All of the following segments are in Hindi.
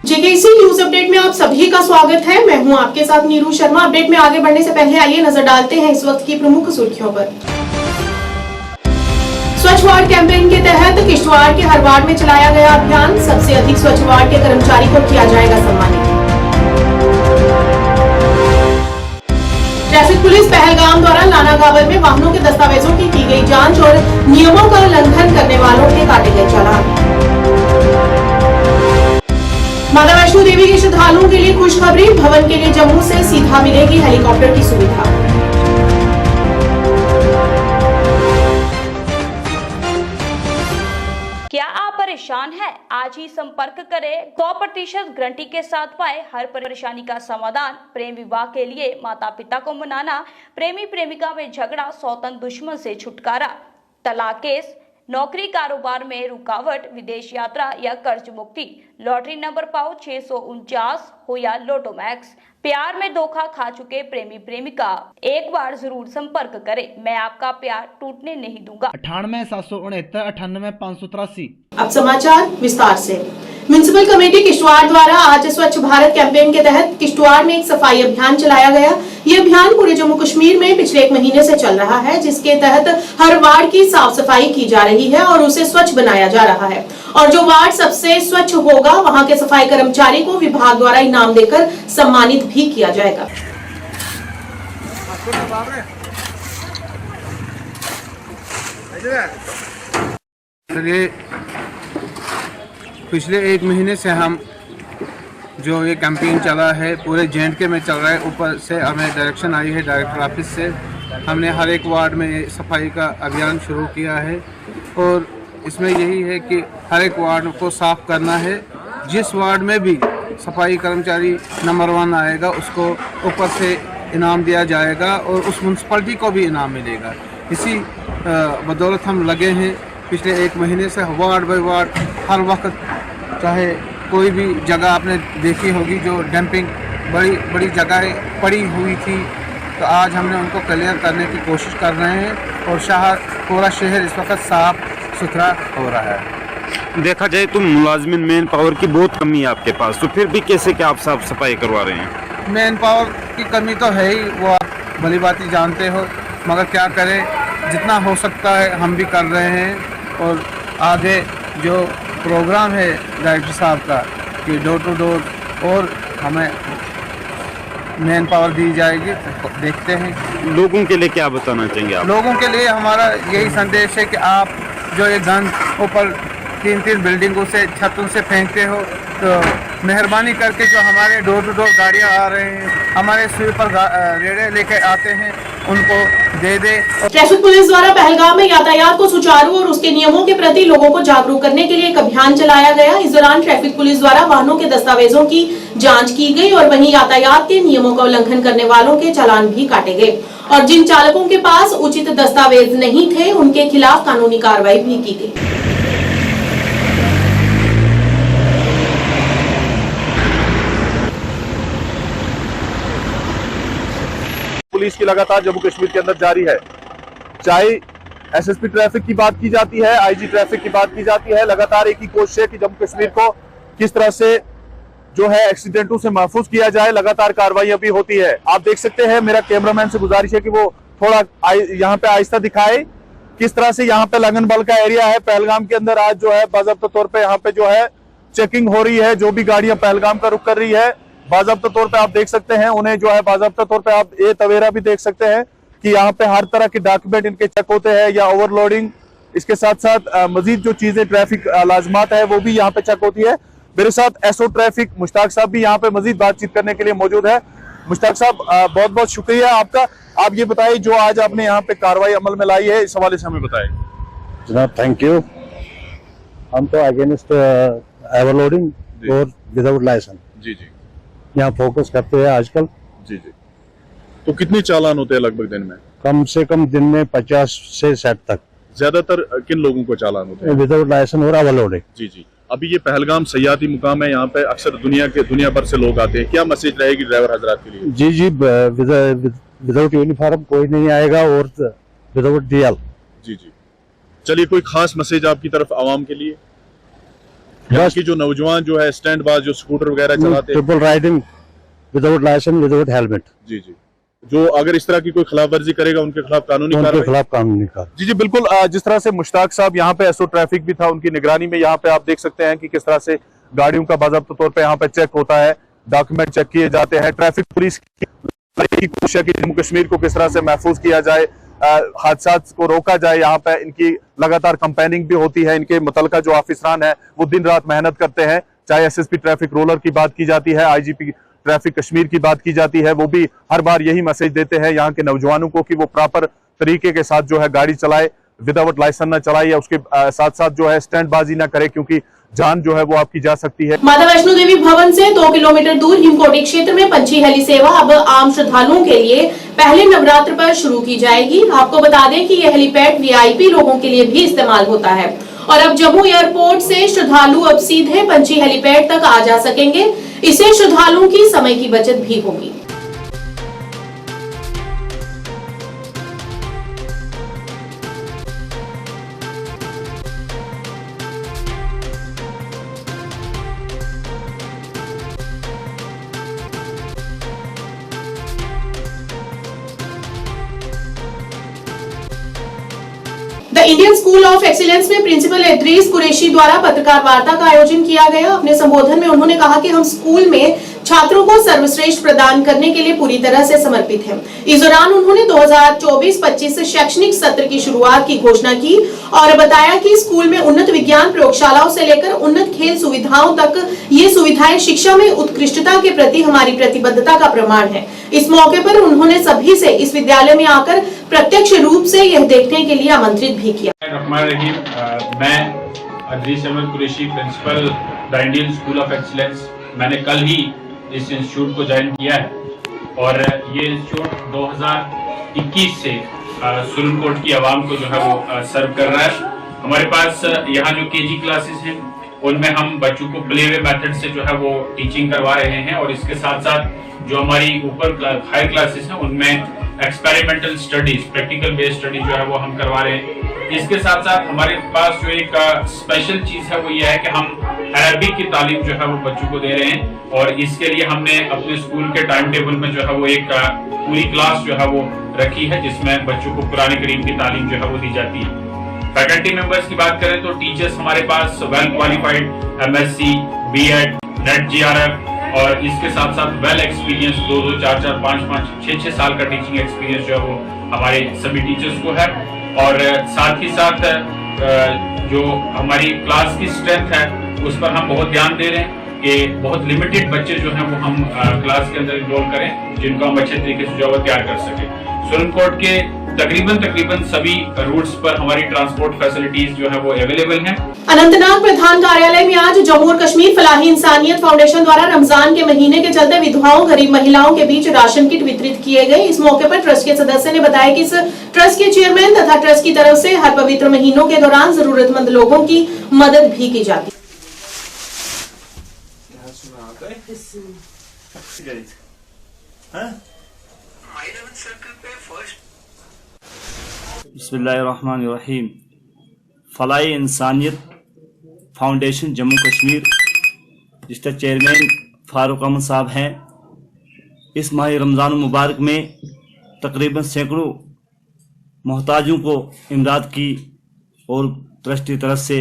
जेकेसी न्यूज अपडेट में आप सभी का स्वागत है। मैं हूं आपके साथ नीरू शर्मा। अपडेट में आगे बढ़ने से पहले आइए नजर डालते हैं इस वक्त की प्रमुख सुर्खियों पर। स्वच्छ वार्ड कैंपेन के तहत किश्तवाड़ के हर वार्ड में चलाया गया अभियान। सबसे अधिक स्वच्छ वार्ड के कर्मचारी को किया जाएगा सम्मानित। ट्रैफिक पुलिस पहलगाम द्वारा लाना गावल में वाहनों के दस्तावेजों की गई जांच और नियमों का उल्लंघन करने वालों के काटे गए चालान। माता वैष्णो देवी के श्रद्धालुओं के लिए खुशखबरी, भवन के लिए जम्मू से सीधा मिलेगी हेलीकॉप्टर की सुविधा। क्या आप परेशान हैं? आज ही संपर्क करें। 100% गारंटी के साथ पाए हर परेशानी का समाधान। प्रेम विवाह के लिए माता पिता को मनाना, प्रेमी प्रेमिका में झगड़ा, सौतन दुश्मन से छुटकारा, तलाक केस, नौकरी कारोबार में रुकावट, विदेश यात्रा या कर्ज मुक्ति, लॉटरी नंबर पाओ 649 हो या लोटो मैक्स, प्यार में धोखा खा चुके प्रेमी प्रेमिका, एक बार जरूर संपर्क करें। मैं आपका प्यार टूटने नहीं दूंगा। 98 769 98 583। अब समाचार विस्तार से। म्युनिसिपल कमेटी किश्तवाड़ द्वारा आज स्वच्छ भारत कैंपेन के तहत किश्तवाड़ में एक सफाई अभियान चलाया गया। ये अभियान पूरे जम्मू कश्मीर में पिछले 1 महीने से चल रहा है, जिसके तहत हर वार्ड की साफ सफाई की जा रही है और उसे स्वच्छ बनाया जा रहा है। और जो वार्ड सबसे स्वच्छ होगा वहां के सफाई कर्मचारी को विभाग द्वारा इनाम देकर सम्मानित भी किया जाएगा। चलिए, पिछले 1 महीने से हम जो ये कैंपेन चला है पूरे J&K में चल रहा है। ऊपर से हमें डायरेक्शन आई है डायरेक्टर ऑफिस से। हमने हर एक वार्ड में सफाई का अभियान शुरू किया है और इसमें यही है कि हर एक वार्ड को साफ करना है। जिस वार्ड में भी सफाई कर्मचारी नंबर 1 आएगा उसको ऊपर से इनाम दिया जाएगा और उस म्यूनसिपलिटी को भी इनाम मिलेगा। इसी बदौलत हम लगे हैं पिछले 1 महीने से वार्ड बाई वार्ड। हर वक्त चाहे कोई भी जगह आपने देखी होगी जो डंपिंग बड़ी जगह पड़ी हुई थी, तो आज हमने उनको क्लियर करने की कोशिश कर रहे हैं और पूरा शहर इस वक्त साफ सुथरा हो रहा है। देखा जाए तो मुलाजमिन मैन पावर की बहुत कमी है आपके पास, तो फिर भी कैसे क्या आप साफ सफाई करवा रहे हैं? मैन पावर की कमी तो है ही, वो आप भली बात ही जानते हो, मगर क्या करें, जितना हो सकता है हम भी कर रहे हैं। और आगे जो प्रोग्राम है डायरेक्टर साहब का कि डोर टू डोर और हमें मैन पावर दी जाएगी, तो देखते हैं। लोगों के लिए क्या बताना चाहेंगे आप? लोगों के लिए हमारा यही संदेश है कि आप जो ये गन ऊपर 3-3 बिल्डिंगों से छतों से फेंकते हो, तो मेहरबानी करके जो हमारे डोर टू डोर गाड़ियाँ आ रहे हैं, हमारे स्वीपर रेड़े लेके आते हैं, उनको दे दे। ट्रैफिक पुलिस द्वारा पहलगाम में यातायात को सुचारू और उसके नियमों के प्रति लोगों को जागरूक करने के लिए एक अभियान चलाया गया। इस दौरान ट्रैफिक पुलिस द्वारा वाहनों के दस्तावेजों की जांच की गई और वहीं यातायात के नियमों का उल्लंघन करने वालों के चालान भी काटे गए और जिन चालकों के पास उचित दस्तावेज नहीं थे उनके खिलाफ कानूनी कार्रवाई भी की गई। पुलिस की लगातार जम्मू कश्मीर के अंदर जारी है। चाहे एसएसपी ट्रैफिक की बात की जाती है, आईजी ट्रैफिक की बात की जाती है, लगातार एक ही कोशिश है कि जम्मू कश्मीर को किस तरह से जो है एक्सीडेंटों से महफूज किया जाए। लगातार कार्रवाई भी होती है। आप देख सकते हैं, मेरा कैमरामैन से गुजारिश है कि वो थोड़ा यहाँ पे आहिस्ता दिखाए किस तरह से यहाँ पे लगन बल का एरिया है। पहलगाम के अंदर आज जो है बाज़ाब्ता तौर पे यहाँ पे जो है चेकिंग हो रही है। जो भी गाड़ियां पहलगाम का रुख कर रही है, बाज़ाब्ता तौर पे आप देख सकते हैं उन्हें जो है बाज़ाब्ता तौर पे आप ये तवेरा भी देख सकते हैं कि यहाँ पे हर तरह के डॉक्यूमेंट इनके चेक होते हैं या ओवरलोडिंग। इसके साथ साथ मजीद जो चीजें ट्रैफिक लाजमात है वो भी यहाँ पे चेक होती है। मेरे साथ एसओ ट्रैफिक मुश्ताक साहब भी यहाँ पे मजीद बातचीत करने के लिए मौजूद है। मुश्ताक साहब, बहुत बहुत शुक्रिया आपका। आप ये बताइए जो आज आपने यहाँ पे कार्रवाई अमल में लाई है, इस हवाले से हमें बताएं। जनाब थैंक यू। हम तो अगेंस्ट ओवरलोडिंग और विदाउट लाइसेंस जी यहाँ फोकस करते हैं आजकल। जी। तो कितने चालान होते हैं लगभग दिन में? कम से कम दिन में 50 से 60 तक। ज्यादातर किन लोगों को चालान होते हैं? विदाउट लाइसेंस और ओवरलोडिंग। जी। अभी ये पहलगाम सयाती मुकाम है, यहाँ पे अक्सर दुनिया भर से लोग आते हैं। क्या मैसेज रहेगी ड्राइवर हजरात के लिए? जी, विदाउट यूनिफॉर्म कोई नहीं आएगा और विदाउट डीएल। जी। चलिए, कोई खास मैसेज आपकी तरफ आवाम के लिए? यहाँ की जो नौजवान जो है स्टैंड बाज जो स्कूटर वगैरह चलाते हैं, triple riding without licence without helmet, जी जी, जो अगर इस तरह की कोई खिलाफ वर्जी करेगा उनके खिलाफ कानूनी उनके कार्रवाई। खिलाफ कानूनी कार्रवाई। जी जी बिल्कुल। जिस तरह से मुश्ताक साहब यहाँ पे एसओ ट्रैफिक भी था, उनकी निगरानी में यहाँ पे आप देख सकते हैं कि किस तरह से गाड़ियों का बाज़ाब्ता तौर पे यहाँ पे चेक होता है, डॉक्यूमेंट चेक किए जाते हैं। ट्रैफिक पुलिस की कोशिश है कि जम्मू कश्मीर को किस तरह से महफूज किया जाए, हादसा को रोका जाए। यहाँ पे इनकी लगातार कंपेनिंग भी होती है। इनके मुतलका जो ऑफिसरान है वो दिन रात मेहनत करते हैं, चाहे एसएसपी ट्रैफिक रोलर की बात की जाती है, आईजीपी ट्रैफिक कश्मीर की बात की जाती है, वो भी हर बार यही मैसेज देते हैं यहाँ के नौजवानों को कि वो प्रॉपर तरीके के साथ जो है गाड़ी चलाए, विदाउट लाइसेंस ना चलाए, या उसके साथ साथ जो है स्टैंडबाजी ना करे, क्योंकि जान जो है वो आपकी जा सकती है। माता वैष्णो देवी भवन से 2 किलोमीटर दूर हिमकोटी क्षेत्र में पंछी हेली सेवा अब आम श्रद्धालुओं के लिए पहले नवरात्र पर शुरू की जाएगी। आपको बता दें कि यह हेलीपैड वीआईपी लोगों के लिए भी इस्तेमाल होता है और अब जम्मू एयरपोर्ट से श्रद्धालु अब सीधे पंछी हेलीपैड तक आ जा सकेंगे। इससे श्रद्धालुओं की समय की बचत भी होगी। The Indian school of excellence में प्रिंसिपल इद्रीस कुरैशी द्वारा पत्रकार वार्ता का आयोजन किया गया। अपने संबोधन में उन्होंने कहा कि हम स्कूल में छात्रों को सर्वश्रेष्ठ प्रदान करने के लिए पूरी तरह से समर्पित हैं। इस दौरान उन्होंने 2024-25 शैक्षणिक सत्र की शुरुआत की घोषणा की और बताया कि स्कूल में उन्नत विज्ञान प्रयोगशालाओं से लेकर उन्नत खेल सुविधाओं तक ये सुविधाएं शिक्षा में उत्कृष्टता के प्रति हमारी प्रतिबद्धता का प्रमाण है। इस मौके पर उन्होंने सभी से इस विद्यालय में आकर प्रत्यक्ष रूप से यह देखने के लिए आमंत्रित भी किया। मैं Idris Ahmed Qureshi, principal the Indian school of excellence, मैंने कल ही इस इंस्टीट्यूट को ज्वाइन किया है और ये इंस्टीट्यूट 2021 से सुरनकोट की आवाम को जो है वो सर्व कर रहा है। हमारे पास यहाँ जो केजी क्लासेस हैं उनमें हम बच्चों को प्ले वे मेथड से जो है वो टीचिंग करवा रहे हैं और इसके साथ साथ जो हमारी ऊपर हाई क्लासेस हैं उनमें experimental studies, practical based study जो है वो हम करवा रहे हैं। इसके साथ साथ हमारे पास जो एक स्पेशल चीज है वो ये है कि हम अरबिक की तालीम जो है वो बच्चों को दे रहे हैं और इसके लिए हमने अपने स्कूल के टाइम टेबल में जो है वो एक पूरी क्लास जो है वो रखी है जिसमें बच्चों को कुरान करीम की तालीम जो है वो दी जाती है। फैकल्टी मेंबर्स की बात करें तो टीचर्स हमारे पास well qualified MSc, B.Ed, NET, GRF और इसके साथ साथ वेल एक्सपीरियंस 2-2, 4-4, 5-5, 6-6 साल का टीचिंग एक्सपीरियंस जो है वो हमारे सभी टीचर्स को है। और साथ ही साथ जो हमारी क्लास की स्ट्रेंथ है उस पर हम बहुत ध्यान दे रहे हैं कि बहुत लिमिटेड बच्चे जो हैं वो हम क्लास के अंदर इनरोल करें जिनको हम अच्छे तरीके से जो है तैयार कर सकें। सुरनकोट के तकरीबन सभी रूट्स पर हमारी ट्रांसपोर्ट फैसिलिटीज जो है वो अवेलेबल हैं। अनंतनाग प्रधान कार्यालय में आज जम्मू और कश्मीर फलाही इंसानियत फाउंडेशन द्वारा रमजान के महीने के चलते विधवाओं, गरीब महिलाओं के बीच राशन किट वितरित किए गए। इस मौके पर ट्रस्ट के सदस्य ने बताया कि इस ट्रस्ट के चेयरमैन तथा ट्रस्ट की तरफ से हर पवित्र महीनों के दौरान जरूरतमंद लोगों की मदद भी की जाती है। बिस्मिल्लाहिर्रहमानिर्रहीम। फलाही इंसानियत फाउंडेशन जम्मू कश्मीर जिसका चेयरमैन फारूक अहमद साहब हैं, इस माह रमज़ान मुबारक में तकरीबन सैकड़ों मोहताजों को इमदाद की और ट्रस्ट की तरफ से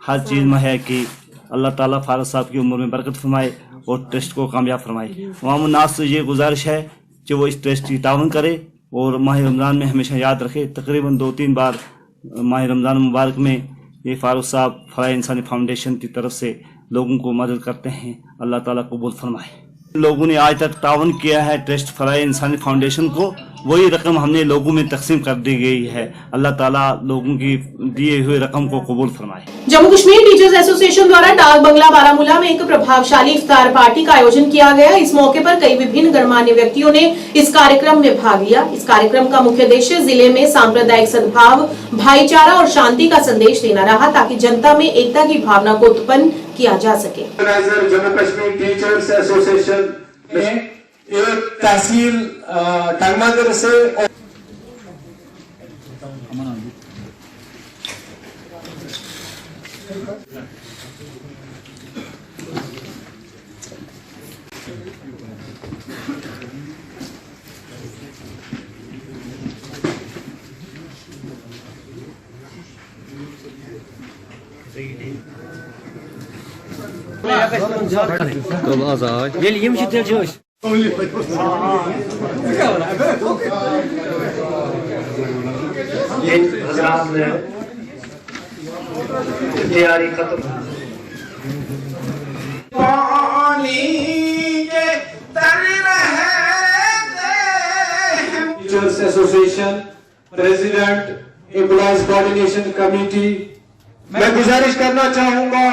हर चीज़ मुहैया की। अल्लाह ताला फारूक साहब की उम्र में बरकत फरमाए और ट्रस्ट को कामयाब फरमाए। अवाम नास से ये गुजारिश है कि वो इस ट्रस्ट की तावन करे और माह रमज़ान में हमेशा याद रखे। तकरीबन 2-3 बार माह रमज़ान मुबारक में ये फारूक साहब फलाही इंसानी फाउंडेशन की तरफ से लोगों को मदद करते हैं। अल्लाह ताला कबूल फरमाए। लोगों ने आज तक तावन किया है ट्रस्ट फलाही इंसानी फाउंडेशन को, वही रकम हमने लोगों में तकसीम कर दी गई है। अल्लाह ताला लोगों की दिए हुए रकम को कबूल फरमाए। जम्मू कश्मीर टीचर्स एसोसिएशन द्वारा डाक बंगला बारामूला में एक प्रभावशाली इफ्तार पार्टी का आयोजन किया गया। इस मौके पर कई विभिन्न गणमान्य व्यक्तियों ने इस कार्यक्रम में भाग लिया। इस कार्यक्रम का मुख्य उद्देश्य जिले में सांप्रदायिक सद्भाव, भाईचारा और शांति का संदेश देना रहा ताकि जनता में एकता की भावना को उत्पन्न किया जा सके। जम्मू कश्मीर टीचर्स एसोसिएशन में एक तहसील टंगमंदिर से हजरात ने तैयारी खत्म teachers association president employees coordination committee मैं गुजारिश करना चाहूंगा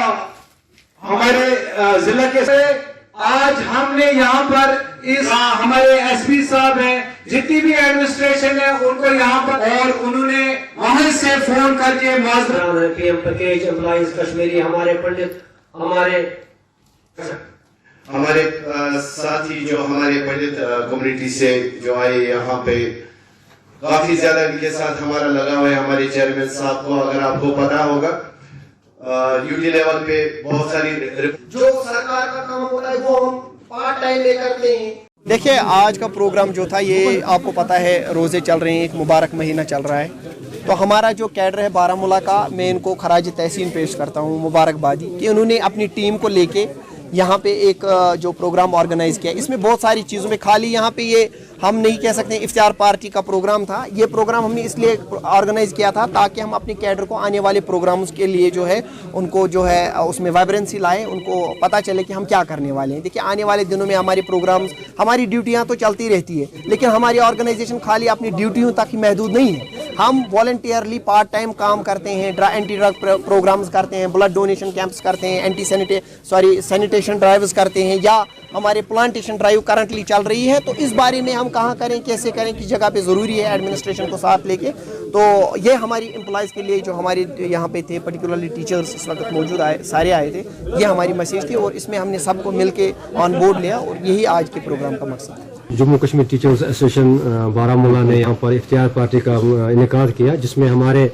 हमारे जिला के से आज हमने यहाँ पर इस हमारे एसपी साहब हैं जितनी भी एडमिनिस्ट्रेशन है उनको यहाँ पर और उन्होंने वहां से फोन करके पीएम पैकेज एम्प्लॉयज कश्मीरी हमारे पंडित हमारे साथी जो हमारे पंडित कम्युनिटी से जो आए यहाँ पे काफी ज्यादा इनके साथ हमारा लगा हुआ है। हमारे चेयरमैन साहब को अगर आपको पता होगा यूटी लेवल पे बहुत सारी जो सरकार का काम होता है वो हम पार्ट टाइम में करते हैं। देखिए आज का प्रोग्राम जो था ये आपको पता है रोज़े चल रहे हैं, एक मुबारक महीना चल रहा है। तो हमारा जो कैडर है बारामूला का, मैं इनको खराज तहसीन पेश करता हूँ, मुबारकबादी कि उन्होंने अपनी टीम को लेके यहाँ पे एक जो प्रोग्राम ऑर्गेनाइज किया। इसमें बहुत सारी चीज़ों में खाली यहाँ पे ये हम नहीं कह सकते इफ्तार पार्टी का प्रोग्राम था। ये प्रोग्राम हमने इसलिए ऑर्गेनाइज किया था ताकि हम अपने कैडर को आने वाले प्रोग्राम्स के लिए जो है उनको जो है उसमें वाइब्रेंसी लाएं, उनको पता चले कि हम क्या करने वाले हैं। देखिए आने वाले दिनों में हमारे प्रोग्राम्स, हमारी ड्यूटियाँ तो चलती रहती है, लेकिन हमारी ऑर्गेनाइजेशन खाली अपनी ड्यूटियों तक ही महदूद नहीं है। हम वॉलंटियरली पार्ट टाइम काम करते हैं, एंटी ड्रग प्रोग्राम्स करते हैं, ब्लड डोनेशन कैंप्स करते हैं, सैनिटेशन ड्राइव्स करते हैं, या हमारे प्लांटेशन ड्राइव करंटली चल रही है। तो इस बारे में हम कहाँ करें, कैसे करें, किस जगह पे ज़रूरी है एडमिनिस्ट्रेशन को साथ लेके। तो ये हमारी एम्प्लॉयज़ के लिए जो हमारे यहाँ पे थे, पर्टिकुलरली टीचर्स इस वक्त मौजूद आए, सारे आए थे, ये हमारी मैसेज थी और इसमें हमने सबको मिल के ऑन बोर्ड लिया और यही आज के प्रोग्राम का मकसद है। जम्मू कश्मीर टीचर्स एसोसिएशन बारामूला ने यहाँ पर इफ्तियार पार्टी का इनेकाद किया, जिसमें हमारे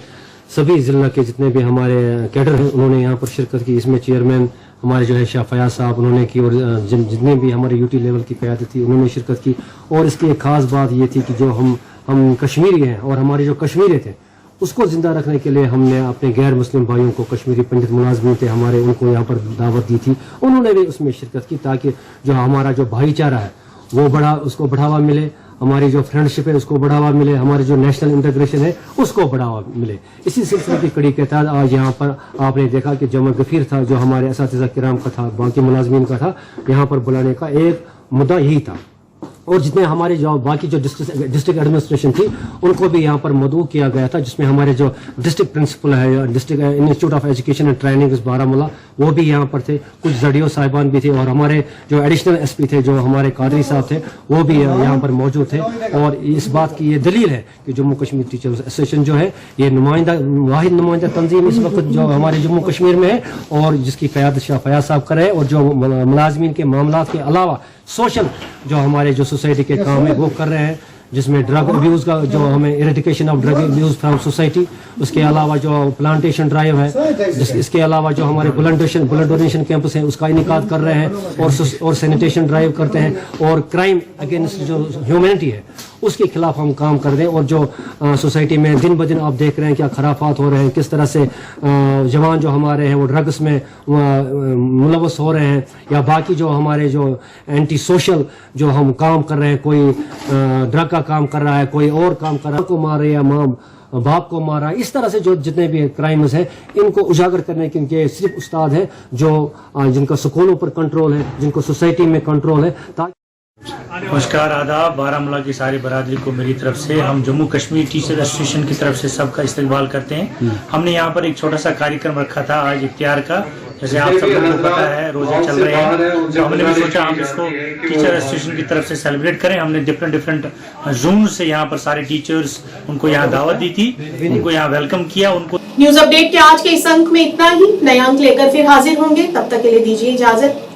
सभी ज़िला के जितने भी हमारे कैडर हैं उन्होंने यहाँ पर शिरकत की। इसमें चेयरमैन हमारे जो है शाह फयाज साहब उन्होंने की और जितने भी हमारे यूटी लेवल की क़यादत थी उन्होंने शिरकत की। और इसकी एक ख़ास बात ये थी कि जो हम कश्मीरी हैं और हमारे जो कश्मीरी थे उसको ज़िंदा रखने के लिए हमने अपने गैर मुस्लिम भाइयों को, कश्मीरी पंडित मुलाजमीन थे हमारे, उनको यहाँ पर दावत दी थी। उन्होंने भी उसमें शिरकत की ताकि जो हमारा जो भाईचारा है वो उसको बढ़ावा मिले, हमारी जो फ्रेंडशिप है उसको बढ़ावा मिले, हमारी जो नेशनल इंटीग्रेशन है उसको बढ़ावा मिले। इसी सिलसिले की कड़ी के तहत आज यहाँ पर आपने देखा कि जमा गफीर था जो हमारे असातिज़ा किराम का था, बाकी मुलाजमीन का था, यहाँ पर बुलाने का एक मुद्दा यही था। और जितने हमारे जो बाकी जो डिस्ट्रिक्ट एडमिनिस्ट्रेशन थी उनको भी यहाँ पर मदऊ किया गया था, जिसमें हमारे जो डिस्ट्रिक्ट प्रिंसिपल है, district institute of education and training Baramulla, वो भी यहाँ पर थे, कुछ जडियो साहिबान भी थे और हमारे जो एडिशनल एसपी थे जो हमारे कादरी साहब थे वो भी यहाँ पर मौजूद थे। और इस बात की ये दलील है कि जम्मू कश्मीर टीचर्स एसोसिएशन जो है ये वाहिद नुमाइंदा तंजीम इस वक्त जो हमारे जम्मू कश्मीर में है और जिसकी क़यादत शाह फयाज साहब कर रहे हैं, और जो मुलाजमीन के मामला के अलावा सोशल जो हमारे जो सोसाइटी के काम है वो कर रहे हैं, जिसमें ड्रग अब्यूज़ का जो हमें eradication of drug abuse from society, उसके अलावा जो प्लांटेशन ड्राइव है, इसके अलावा जो हमारे ब्लड डोनेशन कैंप्स हैं उसका इनेकाद कर रहे हैं और सैनिटेशन ड्राइव करते हैं। और क्राइम अगेंस्ट जो ह्यूमैनिटी है उसके खिलाफ हम काम कर रहे हैं। और जो सोसाइटी में दिन ब दिन आप देख रहे हैं क्या खराफात हो रहे हैं, किस तरह से जवान जो हमारे हैं वो ड्रग्स में मुलवस हो रहे हैं, या बाकी जो हमारे जो एंटी सोशल जो हम काम कर रहे हैं, कोई ड्रग का काम कर रहा है, कोई और काम कर रहा है, को मार रहे या माँ बाप को मारा, इस तरह से जो जितने भी क्राइम्स हैं इनको उजागर करने के इनके सिर्फ उस्ताद हैं जो जिनका स्कूलों पर कंट्रोल है, जिनको सोसाइटी में कंट्रोल है। नमस्कार, आदाब। बारामूला की सारी बरादरी को मेरी तरफ से, हम जम्मू कश्मीर टीचर एसोसिएशन की तरफ से सबका इस्तकबाल करते हैं। हमने यहाँ पर एक छोटा सा कार्यक्रम रखा था आज इफ्तियार का, जैसे आप सब लोगों को पता है रोजे चल रहे हैं, तो हमने भी सोचा हम इसको टीचर एसोसिएशन की तरफ से सेलिब्रेट करें। हमने डिफरेंट जोन से यहाँ पर सारे टीचर्स, उनको यहाँ दावत दी थी, उनको यहाँ वेलकम किया। उनको न्यूज अपडेट के आज के इस अंक में इतना ही। नए अंक लेकर फिर हाजिर होंगे, तब तक के लिए दीजिए इजाजत।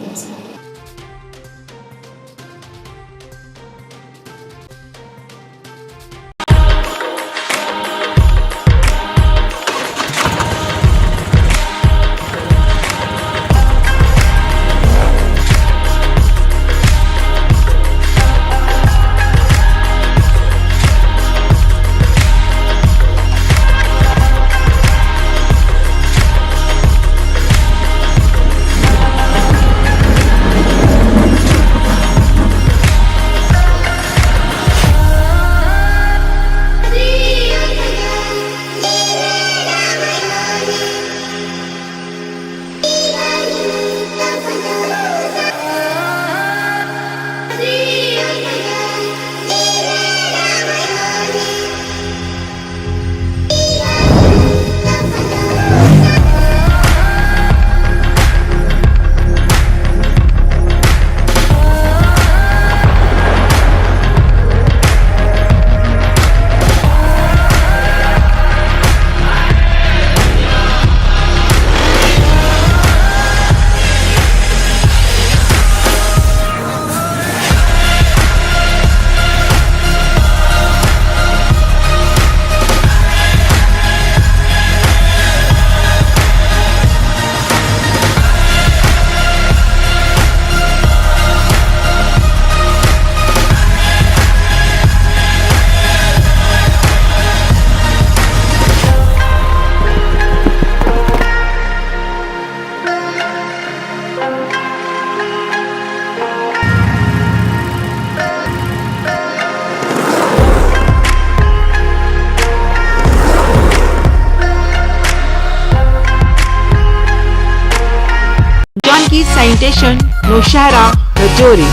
सैनिटेशन नौशहरा रजौरी,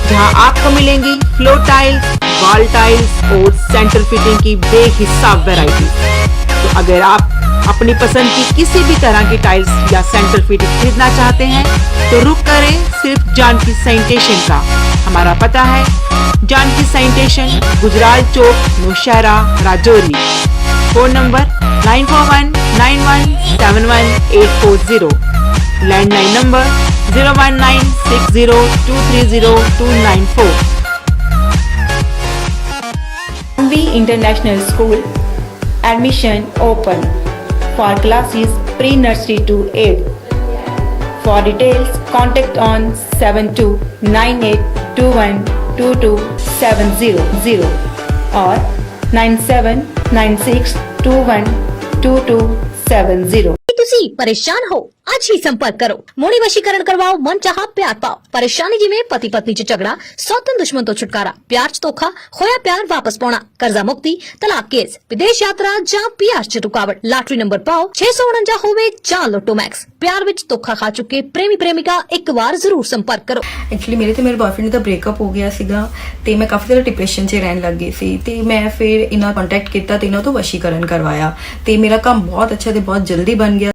जहां आपको मिलेंगी फ्लोर टाइल्स, वॉल टाइल्स और सेंटर फिटिंग की बेहिसाब वैरायटी। तो अगर आप अपनी पसंद की किसी भी तरह की टाइल्स या सेंटर फिटिंग खरीदना चाहते हैं तो रुक करें सिर्फ जानकी सैनिटेशन का। हमारा पता है Janki sanitation, Gujral Chowk, Nowshera, Rajouri. Phone number 9419171840, landline number 01960230294। MV International School admission open for classes pre-nursery to 8th. For details, contact on 7298212270 or 9796212270। ਤੁਸੀਂ ਪਰੇਸ਼ਾਨ ਹੋ ਅੱਜ ਹੀ ਸੰਪਰਕ ਕਰੋ। ਮੋੜੀ ਵਸ਼ੀਕਰਨ ਕਰਵਾਓ, ਮਨ ਚਾਹਾ ਪਿਆਰ ਪਾਓ। ਪਰੇਸ਼ਾਨੀ ਜਿਵੇਂ ਪਤੀ ਪਤਨੀ ਚ ਝਗੜਾ, ਸੌਤਨ ਦੁਸ਼ਮਣ ਤੋਂ ਛੁਟਕਾਰਾ, ਪਿਆਰ ਚ ਧੋਖਾ, ਹੋਇਆ ਪਿਆਰ ਵਾਪਸ ਪਾਉਣਾ, ਕਰਜ਼ਾ ਮੁਕਤੀ, ਤਲਾਕ ਕੇਸ, ਵਿਦੇਸ਼ ਯਾਤਰਾ ਜਾਂ ਪਿਆਰ ਚ ਰੁਕਾਵਟ। ਲਾਟਰੀ ਨੰਬਰ ਪਾਓ 649 ਹੋਵੇ ਜਾਂ ਲੋਟੋ ਮੈਕਸ। ਪਿਆਰ ਵਿੱਚ ਧੋਖਾ ਖਾ ਚੁੱਕੇ ਪ੍ਰੇਮੀ ਪ੍ਰੇਮਿਕਾ ਇੱਕ ਵਾਰ ਜ਼ਰੂਰ ਸੰਪਰਕ ਕਰੋ। ਐਕਚੁਅਲੀ ਮੇਰੇ ਤੇ ਮੇਰੇ ਬॉयਫ੍ਰੈਂਡ ਦਾ ਬ੍ਰੇਕਅਪ ਹੋ ਗਿਆ ਸੀਗਾ ਤੇ ਮੈਂ ਕਾਫੀ ਜ਼ਿਆਦਾ ਡਿਪਰੈਸ਼ਨ 'ਚ ਰਹਿਣ ਲੱਗ ਗਈ ਸੀ ਤੇ ਮੈਂ ਫਿਰ ਇਹਨਾਂ ਕੰਟੈਕਟ ਕੀਤਾ ਤੇ ਇਹਨਾਂ ਤੋਂ ਵਸ਼ੀਕਰਨ ਕਰਵਾਇਆ ਤੇ ਮੇਰਾ ਕੰਮ ਬਹੁਤ ਅੱਛਾ ਤੇ ਬਹੁਤ ਜਲਦੀ ਬਣ ਗਿਆ।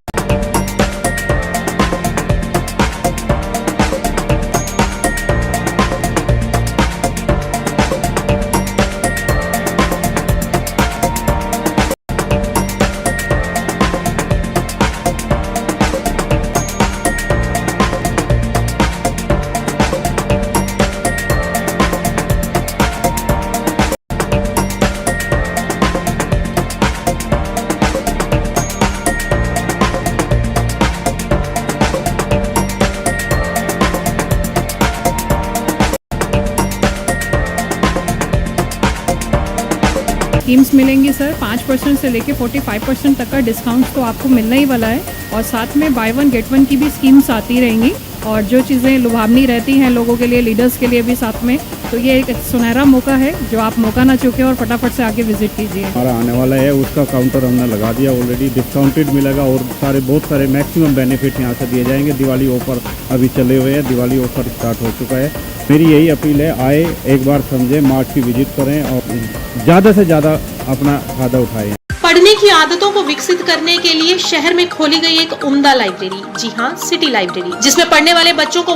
स्कीम्स मिलेंगी सर, 5% से लेके 45% तक का डिस्काउंट तो आपको मिलने ही वाला है और साथ में बाय वन गेट वन की भी स्कीम्स आती रहेंगी और जो चीज़ें लुभावनी रहती हैं लोगों के लिए, लीडर्स के लिए भी साथ में, तो ये एक सुनहरा मौका है जो आप मौका ना चूके और फटाफट से आके विजिट कीजिए। हमारा आने वाला है उसका काउंटर हमने लगा दिया ऑलरेडी, डिस्काउंटेड मिलेगा और बहुत सारे मैक्सिमम बेनिफिट यहाँ से दिए जाएंगे। दिवाली ऑफर अभी चले हुए हैं, दिवाली ऑफर स्टार्ट हो चुका है। मेरी यही अपील है, आए एक बार समझें, मार्च की विजिट करें और ज़्यादा से ज़्यादा अपना फायदा उठाएं। पढ़ने की आदतों को विकसित करने के लिए शहर में खोली गई एक उम्दा लाइब्रेरी, जी हाँ, सिटी लाइब्रेरी, जिसमें पढ़ने वाले बच्चों को